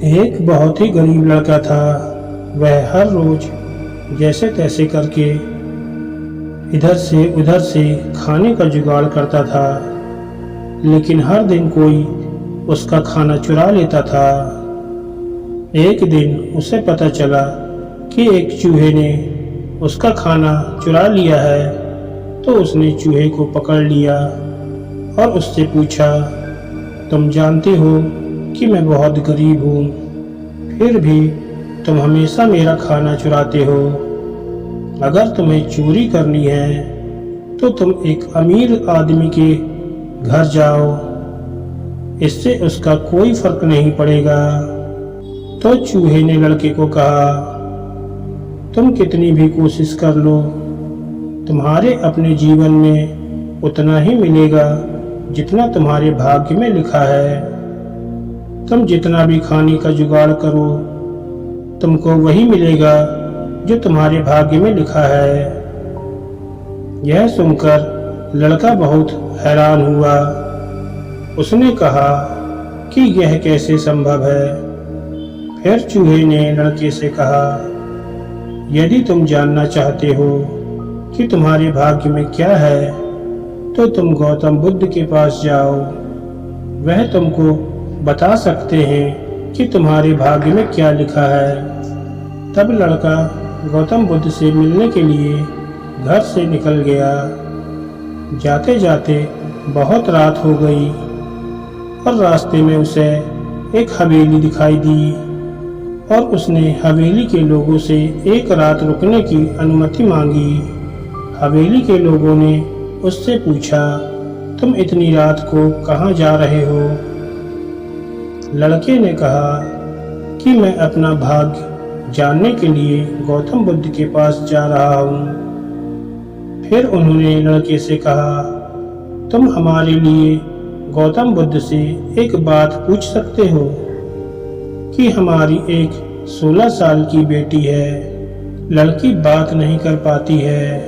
एक बहुत ही गरीब लड़का था। वह हर रोज जैसे तैसे करके इधर से उधर से खाने का जुगाड़ करता था, लेकिन हर दिन कोई उसका खाना चुरा लेता था। एक दिन उसे पता चला कि एक चूहे ने उसका खाना चुरा लिया है, तो उसने चूहे को पकड़ लिया और उससे पूछा, तुम जानते हो कि मैं बहुत गरीब हूँ, फिर भी तुम हमेशा मेरा खाना चुराते हो। अगर तुम्हें चोरी करनी है तो तुम एक अमीर आदमी के घर जाओ, इससे उसका कोई फर्क नहीं पड़ेगा। तो चूहे ने लड़के को कहा, तुम कितनी भी कोशिश कर लो, तुम्हारे अपने जीवन में उतना ही मिलेगा जितना तुम्हारे भाग्य में लिखा है। तुम जितना भी खाने का जुगाड़ करो, तुमको वही मिलेगा जो तुम्हारे भाग्य में लिखा है। यह सुनकर लड़का बहुत हैरान हुआ। उसने कहा कि यह कैसे संभव है। फिर चूहे ने लड़के से कहा, यदि तुम जानना चाहते हो कि तुम्हारे भाग्य में क्या है, तो तुम गौतम बुद्ध के पास जाओ। वह तुमको बता सकते हैं कि तुम्हारे भाग्य में क्या लिखा है। तब लड़का गौतम बुद्ध से मिलने के लिए घर से निकल गया। जाते जाते बहुत रात हो गई और रास्ते में उसे एक हवेली दिखाई दी और उसने हवेली के लोगों से एक रात रुकने की अनुमति मांगी। हवेली के लोगों ने उससे पूछा, तुम इतनी रात को कहाँ जा रहे हो? लड़के ने कहा कि मैं अपना भाग्य जानने के लिए गौतम बुद्ध के पास जा रहा हूँ। फिर उन्होंने लड़के से कहा, तुम हमारे लिए गौतम बुद्ध से एक बात पूछ सकते हो कि हमारी एक 16 साल की बेटी है, लड़की बात नहीं कर पाती है,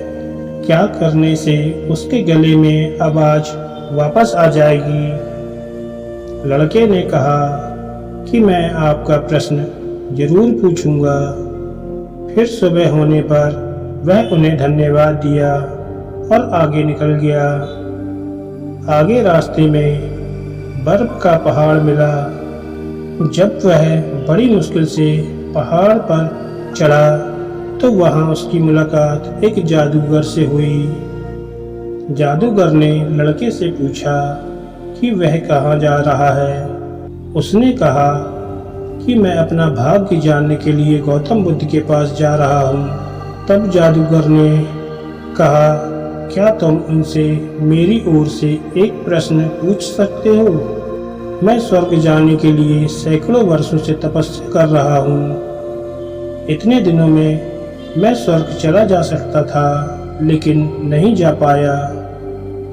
क्या करने से उसके गले में आवाज वापस आ जाएगी? लड़के ने कहा कि मैं आपका प्रश्न जरूर पूछूंगा। फिर सुबह होने पर वह उन्हें धन्यवाद दिया और आगे निकल गया। आगे रास्ते में बर्फ का पहाड़ मिला। जब वह बड़ी मुश्किल से पहाड़ पर चढ़ा तो वहां उसकी मुलाकात एक जादूगर से हुई। जादूगर ने लड़के से पूछा कि वह कहाँ जा रहा है। उसने कहा कि मैं अपना भाग्य जानने के लिए गौतम बुद्ध के पास जा रहा हूँ। तब जादूगर ने कहा, क्या तुम उनसे मेरी ओर से एक प्रश्न पूछ सकते हो? मैं स्वर्ग जाने के लिए सैकड़ों वर्षों से तपस्या कर रहा हूँ। इतने दिनों में मैं स्वर्ग चला जा सकता था, लेकिन नहीं जा पाया।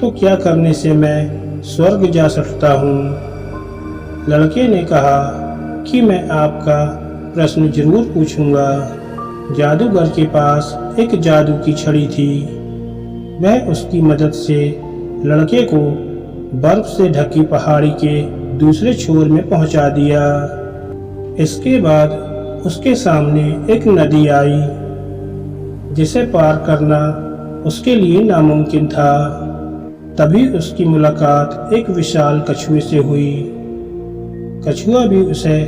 तो क्या करने से मैं स्वर्ग जा सकता हूँ? लड़के ने कहा कि मैं आपका प्रश्न जरूर पूछूंगा। जादूगर के पास एक जादू की छड़ी थी। वह उसकी मदद से लड़के को बर्फ से ढकी पहाड़ी के दूसरे छोर में पहुंचा दिया। इसके बाद उसके सामने एक नदी आई, जिसे पार करना उसके लिए नामुमकिन था। तभी उसकी मुलाकात एक विशाल कछुए से हुई। कछुआ भी उसे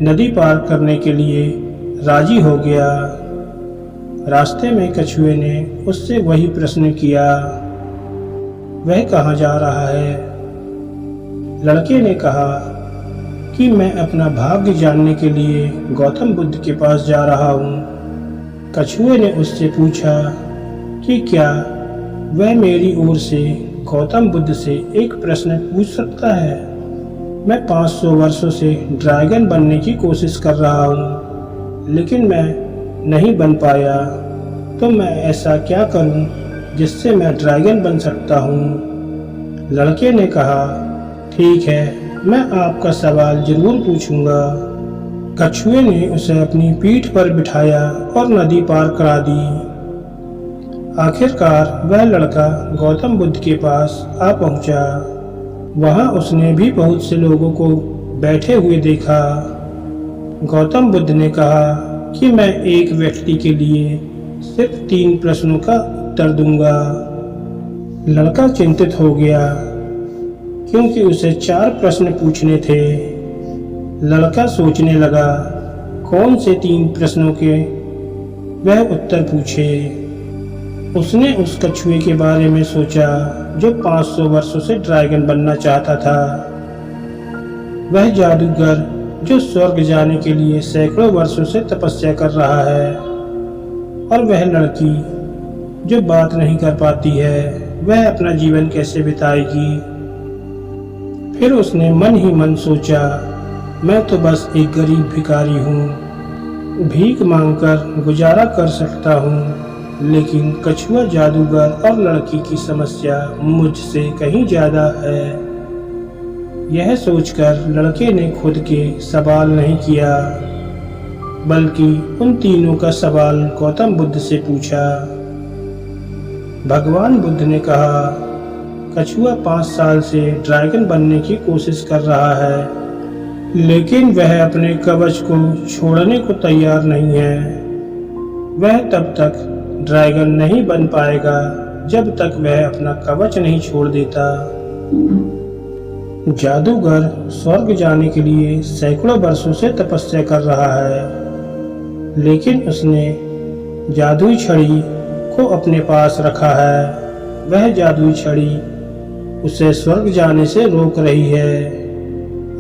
नदी पार करने के लिए राजी हो गया। रास्ते में कछुए ने उससे वही प्रश्न किया, वह कहाँ जा रहा है? लड़के ने कहा कि मैं अपना भाग्य जानने के लिए गौतम बुद्ध के पास जा रहा हूँ। कछुए ने उससे पूछा कि क्या वह मेरी ओर से गौतम बुद्ध से एक प्रश्न पूछ सकता है? मैं 500 वर्षों से ड्रैगन बनने की कोशिश कर रहा हूँ, लेकिन मैं नहीं बन पाया। तो मैं ऐसा क्या करूँ जिससे मैं ड्रैगन बन सकता हूँ? लड़के ने कहा, ठीक है, मैं आपका सवाल जरूर पूछूंगा। कछुए ने उसे अपनी पीठ पर बिठाया और नदी पार करा दी। आखिरकार वह लड़का गौतम बुद्ध के पास आ पहुंचा। वहां उसने भी बहुत से लोगों को बैठे हुए देखा। गौतम बुद्ध ने कहा कि मैं एक व्यक्ति के लिए सिर्फ 3 प्रश्नों का उत्तर दूंगा। लड़का चिंतित हो गया क्योंकि उसे 4 प्रश्न पूछने थे। लड़का सोचने लगा कौन से 3 प्रश्नों के वह उत्तर पूछे। उसने उस कछुए के बारे में सोचा जो 500 वर्षों से ड्रैगन बनना चाहता था, वह जादूगर जो स्वर्ग जाने के लिए सैकड़ों वर्षों से तपस्या कर रहा है, और वह लड़की जो बात नहीं कर पाती है, वह अपना जीवन कैसे बिताएगी। फिर उसने मन ही मन सोचा, मैं तो बस एक गरीब भिखारी हूँ, भीख मांगकर गुजारा कर सकता हूँ, लेकिन कछुआ जादूगर और लड़की की समस्या मुझसे कहीं ज़्यादा है। यह सोचकर लड़के ने खुद के सवाल नहीं किया, बल्कि उन तीनों का सवाल गौतम बुद्ध से पूछा। भगवान बुद्ध ने कहा, कछुआ 5 साल से ड्रैगन बनने की कोशिश कर रहा है, लेकिन वह अपने कवच को छोड़ने को तैयार नहीं है। वह तब तक ड्रैगन नहीं बन पाएगा जब तक वह अपना कवच नहीं छोड़ देता। जादूगर स्वर्ग जाने के लिए सैकड़ों वर्षों से तपस्या कर रहा है, लेकिन उसने जादुई छड़ी को अपने पास रखा है। वह जादुई छड़ी उसे स्वर्ग जाने से रोक रही है।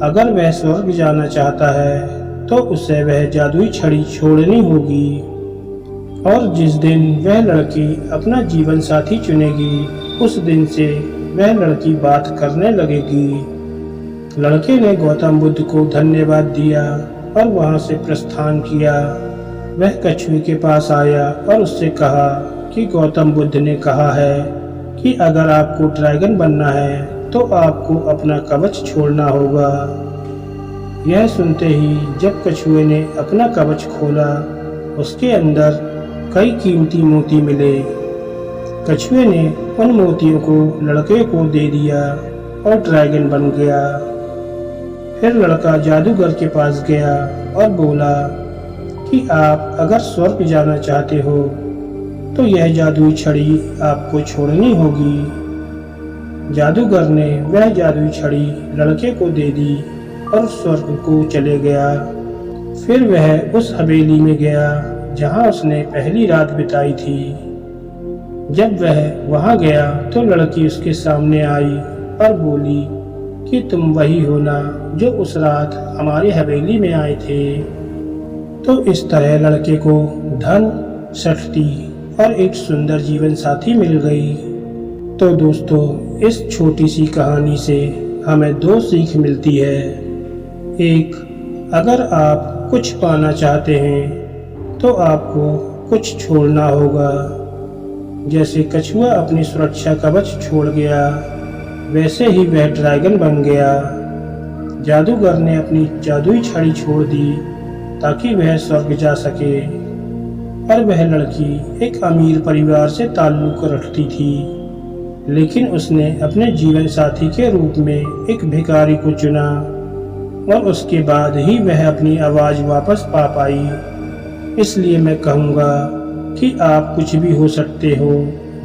अगर वह स्वर्ग जाना चाहता है तो उसे वह जादुई छड़ी छोड़नी होगी, और जिस दिन वह लड़की अपना जीवन साथी चुनेगी, उस दिन से वह लड़की बात करने लगेगी। लड़के ने गौतम बुद्ध को धन्यवाद दिया और वहां से प्रस्थान किया। वह कछुए के पास आया और उससे कहा कि गौतम बुद्ध ने कहा है कि अगर आपको ड्रैगन बनना है तो आपको अपना कवच छोड़ना होगा। यह सुनते ही जब कछुए ने अपना कवच खोला, उसके अंदर कई कीमती मोती मिले। कछुए ने उन मोतियों को लड़के को दे दिया और ड्रैगन बन गया। फिर लड़का जादूगर के पास गया और बोला कि आप अगर स्वर्ग जाना चाहते हो तो यह जादुई छड़ी आपको छोड़नी होगी। जादूगर ने वह जादुई छड़ी लड़के को दे दी और स्वर्ग को चले गया। फिर वह उस हवेली में गया जहां उसने पहली रात बिताई थी। जब वह वहां गया तो लड़की उसके सामने आई और बोली कि तुम वही हो ना जो उस रात हमारी हवेली में आए थे। तो इस तरह लड़के को धन, शक्ति और एक सुंदर जीवन साथी मिल गई। तो दोस्तों, इस छोटी सी कहानी से हमें 2 सीख मिलती है। एक, अगर आप कुछ पाना चाहते हैं तो आपको कुछ छोड़ना होगा। जैसे कछुआ अपनी सुरक्षा कवच छोड़ गया, वैसे ही वह ड्रैगन बन गया। जादूगर ने अपनी जादुई छड़ी छोड़ दी ताकि वह स्वर्ग जा सके, और वह लड़की एक अमीर परिवार से ताल्लुक रखती थी, लेकिन उसने अपने जीवन साथी के रूप में एक भिखारी को चुना, और उसके बाद ही वह अपनी आवाज़ वापस पा पाई। इसलिए मैं कहूँगा कि आप कुछ भी हो सकते हो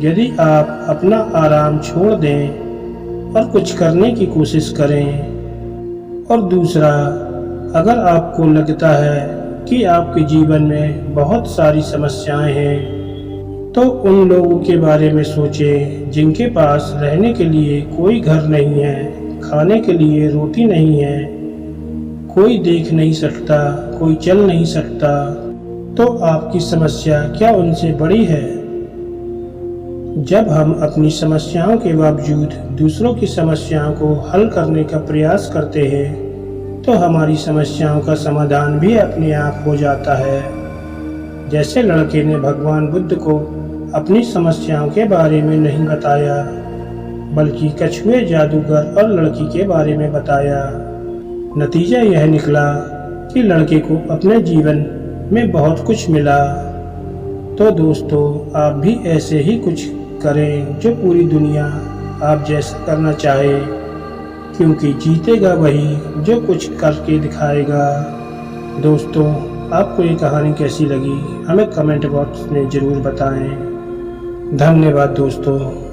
यदि आप अपना आराम छोड़ दें और कुछ करने की कोशिश करें। और दूसरा, अगर आपको लगता है कि आपके जीवन में बहुत सारी समस्याएं हैं, तो उन लोगों के बारे में सोचें जिनके पास रहने के लिए कोई घर नहीं है, खाने के लिए रोटी नहीं है, कोई देख नहीं सकता, कोई चल नहीं सकता। तो आपकी समस्या क्या उनसे बड़ी है? जब हम अपनी समस्याओं के बावजूद दूसरों की समस्याओं को हल करने का प्रयास करते हैं, तो हमारी समस्याओं का समाधान भी अपने आप हो जाता है। जैसे लड़के ने भगवान बुद्ध को अपनी समस्याओं के बारे में नहीं बताया, बल्कि कछुए, जादूगर और लड़की के बारे में बताया। नतीजा यह निकला कि लड़के को अपने जीवन में बहुत कुछ मिला। तो दोस्तों, आप भी ऐसे ही कुछ करें जो पूरी दुनिया आप जैसा करना चाहे, क्योंकि जीतेगा वही जो कुछ करके दिखाएगा। दोस्तों, आपको ये कहानी कैसी लगी हमें कमेंट बॉक्स में ज़रूर बताएं। धन्यवाद दोस्तों।